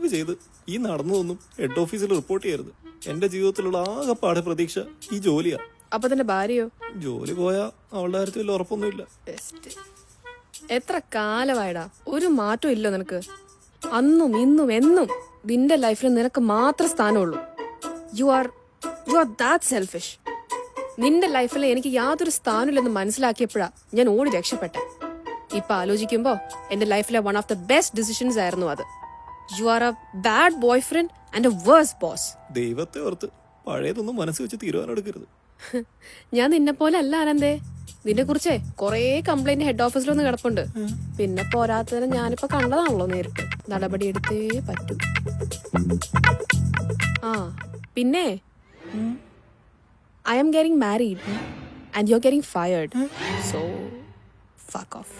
ദയവ് ചെയ്ത് ഈ നടന്നതൊന്നും ഹെഡ് ഓഫീസിൽ റിപ്പോർട്ട് ചെയ്യരുത്. എന്റെ ജീവിതത്തിലുള്ള ആകെപ്പാടെ പ്രതീക്ഷ ഈ ജോലിയാ. അപ്പൊ തന്റെ ഭാര്യയോ? ജോലി പോയാ അവളുടെ കാര്യത്തിൽ വലിയ ഉറപ്പൊന്നുമില്ല. എത്ര കാലമായടാ, ഒരു മാറ്റം ഇല്ലോ നിനക്ക്. അന്നും ഇന്നും എന്നും നിന്റെ ലൈഫിൽ നിനക്ക് മാത്രം സ്ഥാനമുള്ളൂ. You are that selfish. നിന്റെ ലൈഫിൽ എനിക്ക് യാതൊരു സ്ഥാനമില്ലെന്ന് മനസ്സിലാക്കിയപ്പോഴാ ഞാൻ ഓടി രക്ഷപ്പെട്ടെ. ഇപ്പൊ ആലോചിക്കുമ്പോ എന്റെ ലൈഫിലെ one of the best decisions ആയിരുന്നു അത്. You are a bad boy friend and a worse boss. ദൈവത്തെ ഓർത്ത് പഴയതൊന്നും മനസ്സ് വെച്ച് തീരുമാനമെടുക്കരുത്. ഞാൻ നിന്നെ പോലെ അല്ല ആനന്ദേ. നിന്നെ കുറിച്ചേ കൊറേ കംപ്ലൈന്റ് ഹെഡ് ഓഫീസിലൊന്നും കിടപ്പുണ്ട്. പിന്നെ പോരാത്തതിന് ഞാനിപ്പോ കണ്ടതാണല്ലോ നേരിട്ട്. നടപടി എടുത്തേ പറ്റൂ. ആ പിന്നെ I am getting married and you're getting fired. So fuck off.